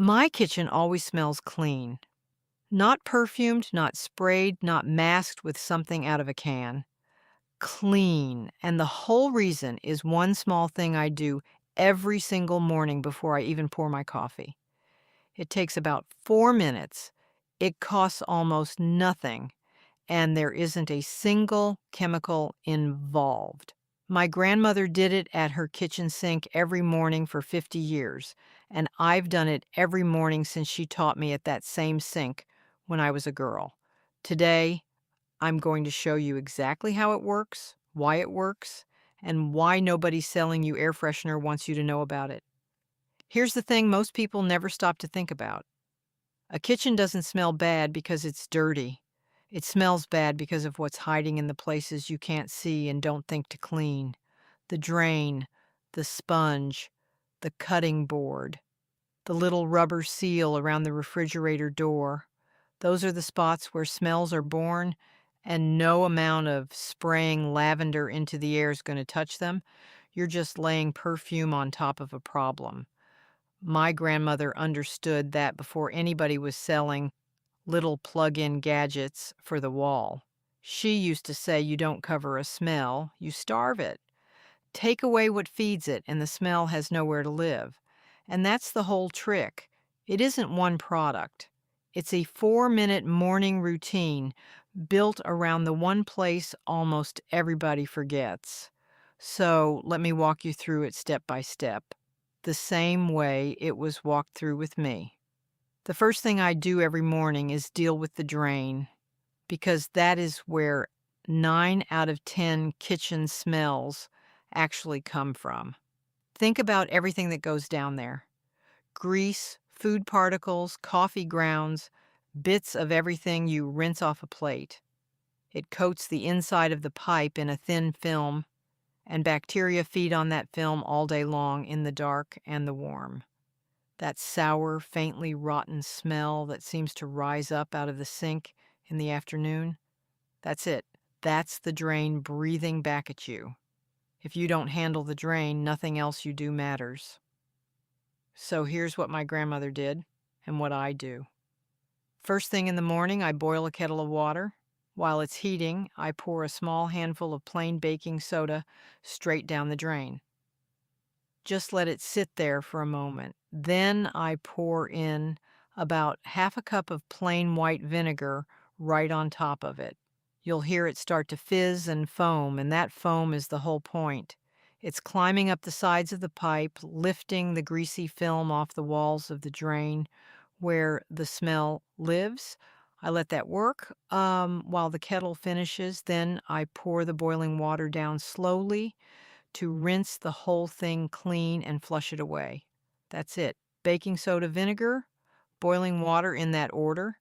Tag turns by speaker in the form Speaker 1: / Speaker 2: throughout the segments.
Speaker 1: My kitchen always smells clean. Not perfumed, not sprayed, not masked with something out of a can. Clean. And the whole reason is one small thing I do every single morning before I even pour my coffee. It takes about 4 minutes. It costs almost nothing, and there isn't a single chemical involved. My grandmother did it at her kitchen sink every morning for 50 years, and I've done it every morning since she taught me at that same sink when I was a girl. Today, I'm going to show you exactly how it works, and why nobody selling you air freshener wants you to know about it. Here's the thing most people never stop to think about. A kitchen doesn't smell bad because it's dirty. It smells bad because of what's hiding in the places you can't see and don't think to clean. The drain, the sponge, the cutting board, the little rubber seal around the refrigerator door. Those are the spots where smells are born, and no amount of spraying lavender into the air is going to touch them. You're just laying perfume on top of a problem. My grandmother understood that before anybody was selling little plug-in gadgets for the wall. She used to say you don't cover a smell, you starve it. Take away what feeds it, and the smell has nowhere to live. And that's the whole trick. It isn't one product. It's a 4-minute morning routine built around the one place almost everybody forgets. So let me walk you through it step by step, the same way it was walked through with me. The first thing I do every morning is deal with the drain, because that is where 9 out of 10 kitchen smells actually come from. Think about everything that goes down there: grease, food particles, coffee grounds, bits of everything you rinse off a plate. It coats the inside of the pipe in a thin film, and bacteria feed on that film all day long in the dark and the warm. That sour, faintly rotten smell that seems to rise up out of the sink in the afternoon, that's it. That's the drain breathing back at you. If you don't handle the drain, nothing else you do matters. So here's what my grandmother did and what I do. First thing in the morning, I boil a kettle of water. While it's heating, I pour a small handful of plain baking soda straight down the drain. Just let it sit there for a moment. Then I pour in about half a cup of plain white vinegar right on top of it. You'll hear it start to fizz and foam, and that foam is the whole point. It's climbing up the sides of the pipe, lifting the greasy film off the walls of the drain where the smell lives. I let that work while the kettle finishes. Then I pour the boiling water down slowly to rinse the whole thing clean and flush it away. That's it. Baking soda, vinegar, boiling water in that order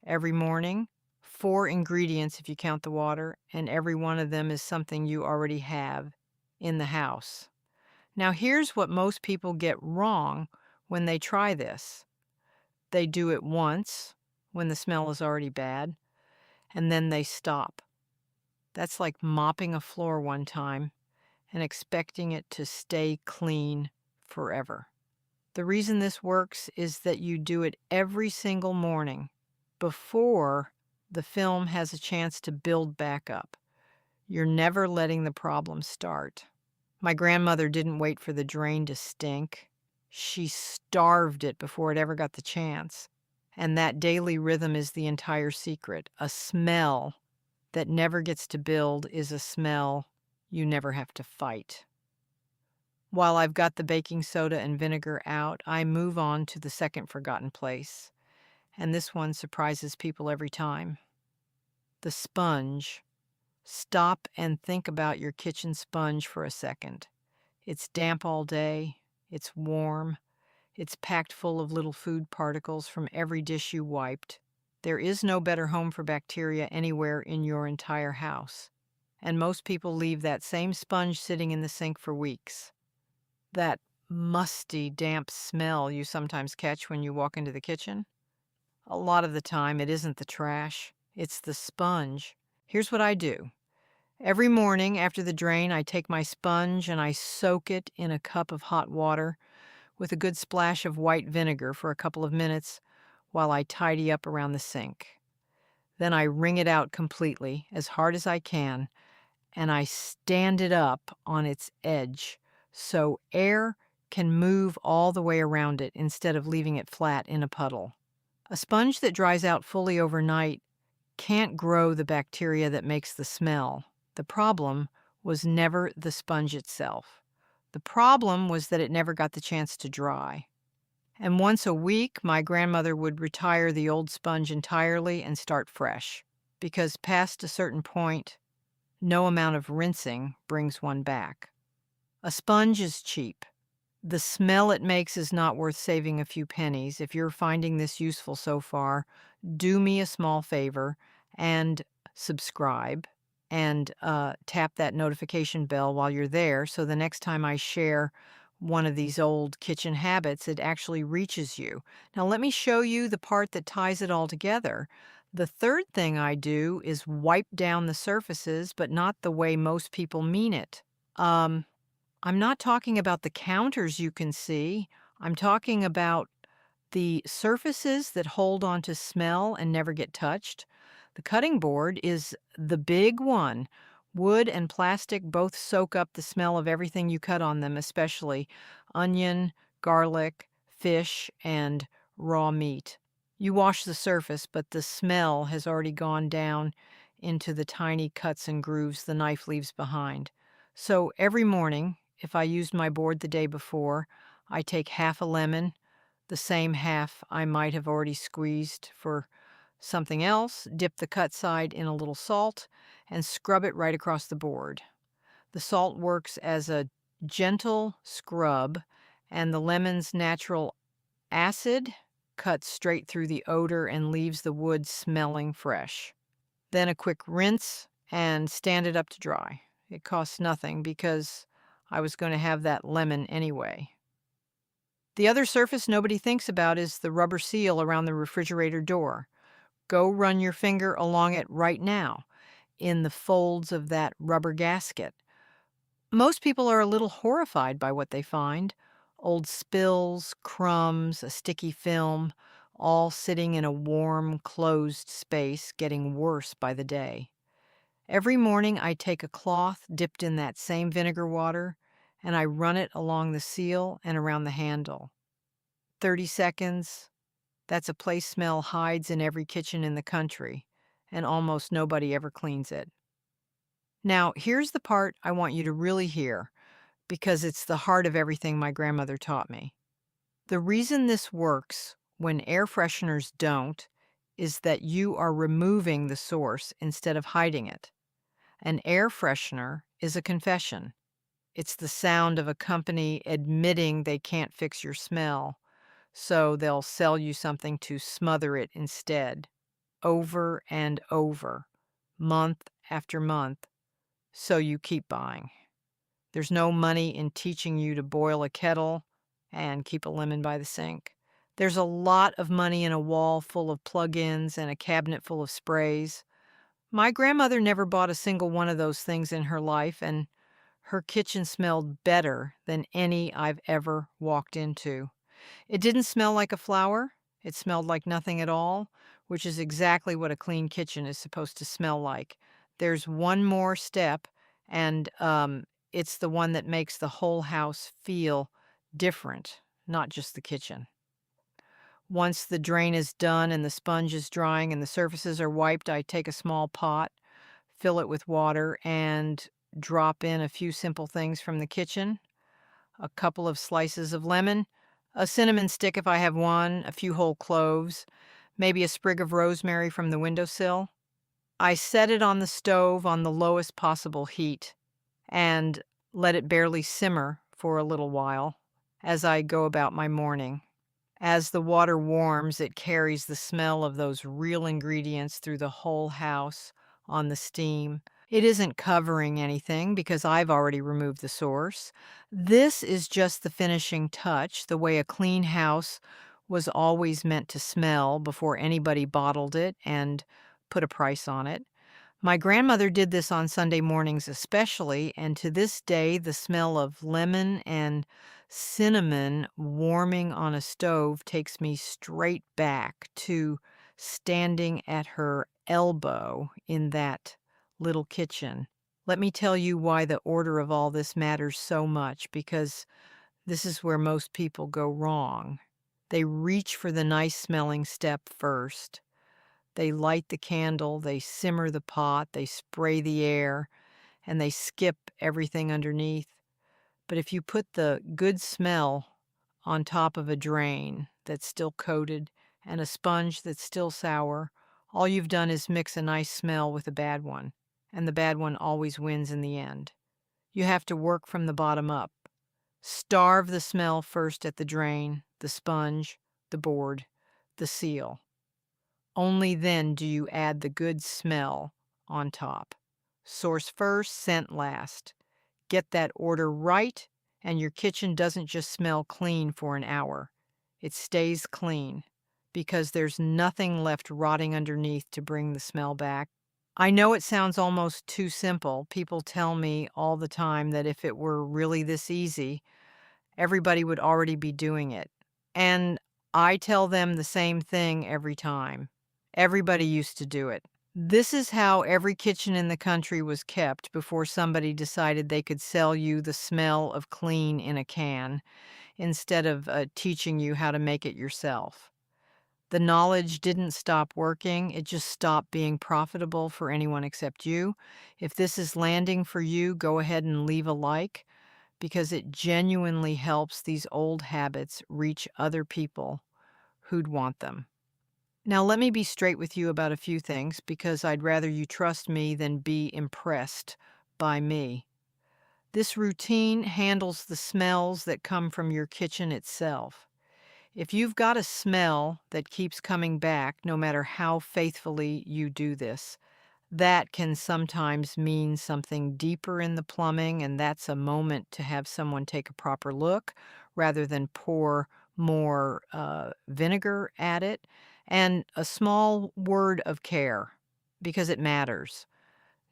Speaker 1: every morning. 4 ingredients if you count the water, and every one of them is something you already have in the house. Now, here's what most people get wrong when they try this. They do it once when the smell is already bad, and then they stop. That's like mopping a floor one time and expecting it to stay clean forever. The reason this works is that you do it every single morning before the film has a chance to build back up. You're never letting the problem start. My grandmother didn't wait for the drain to stink. She starved it before it ever got the chance. And that daily rhythm is the entire secret. A smell that never gets to build is a smell you never have to fight. While I've got the baking soda and vinegar out, I move on to the second forgotten place. And this one surprises people every time. The sponge. Stop and think about your kitchen sponge for a second. It's damp all day. It's warm. It's packed full of little food particles from every dish you wiped. There is no better home for bacteria anywhere in your entire house. And most people leave that same sponge sitting in the sink for weeks. That musty, damp smell you sometimes catch when you walk into the kitchen? A lot of the time, it isn't the trash, it's the sponge. Here's what I do. Every morning after the drain, I take my sponge and I soak it in a cup of hot water with a good splash of white vinegar for a couple of minutes while I tidy up around the sink. Then I wring it out completely, as hard as I can, and I stand it up on its edge so air can move all the way around it instead of leaving it flat in a puddle. A sponge that dries out fully overnight can't grow the bacteria that makes the smell. The problem was never the sponge itself. The problem was that it never got the chance to dry. And once a week, my grandmother would retire the old sponge entirely and start fresh, because past a certain point, no amount of rinsing brings one back. A sponge is cheap. The smell it makes is not worth saving a few pennies. If you're finding this useful so far, do me a small favor and subscribe and tap that notification bell while you're there so the next time I share one of these old kitchen habits, it actually reaches you. Now, let me show you the part that ties it all together. The third thing I do is wipe down the surfaces, but not the way most people mean it. I'm not talking about the counters you can see. I'm talking about the surfaces that hold onto smell and never get touched. The cutting board is the big one. Wood and plastic both soak up the smell of everything you cut on them, especially onion, garlic, fish, and raw meat. You wash the surface, but the smell has already gone down into the tiny cuts and grooves the knife leaves behind. So every morning, if I used my board the day before, I take half a lemon, the same half I might have already squeezed for something else, dip the cut side in a little salt, and scrub it right across the board. The salt works as a gentle scrub, and the lemon's natural acid cuts straight through the odor and leaves the wood smelling fresh. Then a quick rinse and stand it up to dry. It costs nothing because I was going to have that lemon anyway. The other surface nobody thinks about is the rubber seal around the refrigerator door. Go run your finger along it right now, in the folds of that rubber gasket. Most people are a little horrified by what they find. Old spills, crumbs, a sticky film, all sitting in a warm, closed space, getting worse by the day. Every morning I take a cloth dipped in that same vinegar water, and I run it along the seal and around the handle. 30 seconds. That's a place smell hides in every kitchen in the country, and almost nobody ever cleans it. Now, here's the part I want you to really hear, because it's the heart of everything my grandmother taught me. The reason this works when air fresheners don't is that you are removing the source instead of hiding it. An air freshener is a confession. It's the sound of a company admitting they can't fix your smell, so they'll sell you something to smother it instead, over and over, month after month, so you keep buying. There's no money in teaching you to boil a kettle and keep a lemon by the sink. There's a lot of money in a wall full of plug-ins and a cabinet full of sprays. My grandmother never bought a single one of those things in her life, and her kitchen smelled better than any I've ever walked into. It didn't smell like a flower. It smelled like nothing at all, which is exactly what a clean kitchen is supposed to smell like. There's one more step, and it's the one that makes the whole house feel different, not just the kitchen. Once the drain is done and the sponge is drying and the surfaces are wiped, I take a small pot, fill it with water, and drop in a few simple things from the kitchen. A couple of slices of lemon, a cinnamon stick if I have one, a few whole cloves, maybe a sprig of rosemary from the windowsill. I set it on the stove on the lowest possible heat and let it barely simmer for a little while as I go about my morning. As the water warms, it carries the smell of those real ingredients through the whole house on the steam. It isn't covering anything because I've already removed the source. This is just the finishing touch, the way a clean house was always meant to smell before anybody bottled it and put a price on it. My grandmother did this on Sunday mornings especially, and to this day the smell of lemon and Cinnamon warming on a stove takes me straight back to standing at her elbow in that little kitchen. Let me tell you why the order of all this matters so much, because this is where most people go wrong. They reach for the nice smelling step first. They light the candle, they simmer the pot, they spray the air, and they skip everything underneath. But if you put the good smell on top of a drain that's still coated and a sponge that's still sour, all you've done is mix a nice smell with a bad one, and the bad one always wins in the end. You have to work from the bottom up. Starve the smell first at the drain, the sponge, the board, the seal. Only then do you add the good smell on top. Source first, scent last. Get that order right, and your kitchen doesn't just smell clean for an hour. It stays clean because there's nothing left rotting underneath to bring the smell back. I know it sounds almost too simple. People tell me all the time that if it were really this easy, everybody would already be doing it. And I tell them the same thing every time. Everybody used to do it. This is how every kitchen in the country was kept before somebody decided they could sell you the smell of clean in a can instead of teaching you how to make it yourself. The knowledge didn't stop working, it just stopped being profitable for anyone except you. If this is landing for you, go ahead and leave a like, because it genuinely helps these old habits reach other people who'd want them. Now, let me be straight with you about a few things, because I'd rather you trust me than be impressed by me. This routine handles the smells that come from your kitchen itself. If you've got a smell that keeps coming back, no matter how faithfully you do this, that can sometimes mean something deeper in the plumbing, and that's a moment to have someone take a proper look rather than pour more vinegar at it. And a small word of care, because it matters.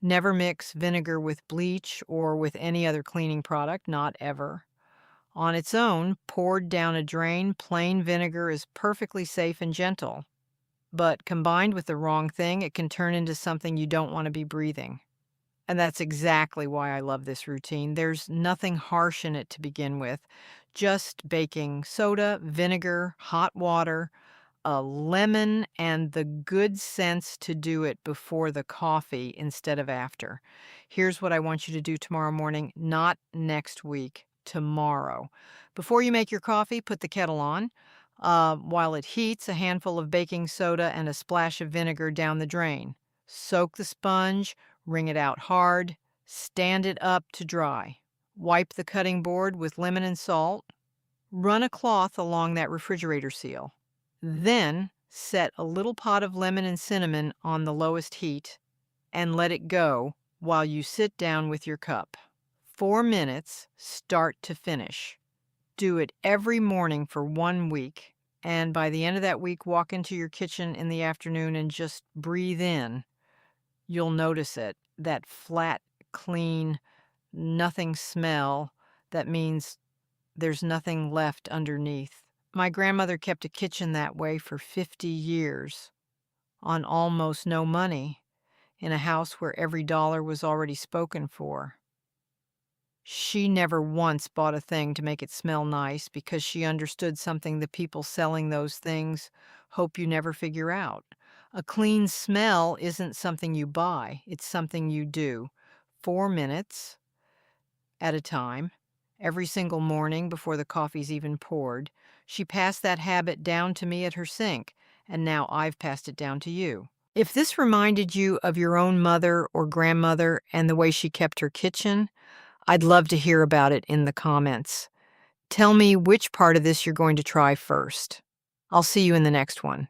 Speaker 1: Never mix vinegar with bleach or with any other cleaning product, not ever. On its own, poured down a drain, plain vinegar is perfectly safe and gentle. But combined with the wrong thing, it can turn into something you don't want to be breathing. And that's exactly why I love this routine. There's nothing harsh in it to begin with. Just baking soda, vinegar, hot water, a lemon, and the good sense to do it before the coffee instead of after. Here's what I want you to do tomorrow morning, not next week, tomorrow. Before you make your coffee, put the kettle on. While it heats, a handful of baking soda and a splash of vinegar down the drain. Soak the sponge, wring it out hard, stand it up to dry. Wipe the cutting board with lemon and salt. Run a cloth along that refrigerator seal. Then set a little pot of lemon and cinnamon on the lowest heat and let it go while you sit down with your cup. 4 minutes, start to finish. Do it every morning for 1 week, and by the end of that week, walk into your kitchen in the afternoon and just breathe in. You'll notice it, that flat, clean, nothing smell. That means there's nothing left underneath. My grandmother kept a kitchen that way for 50 years, on almost no money, in a house where every dollar was already spoken for. She never once bought a thing to make it smell nice, because she understood something the people selling those things hope you never figure out. A clean smell isn't something you buy, it's something you do. 4 minutes at a time, every single morning before the coffee's even poured. She passed that habit down to me at her sink, and now I've passed it down to you. If this reminded you of your own mother or grandmother and the way she kept her kitchen, I'd love to hear about it in the comments. Tell me which part of this you're going to try first. I'll see you in the next one.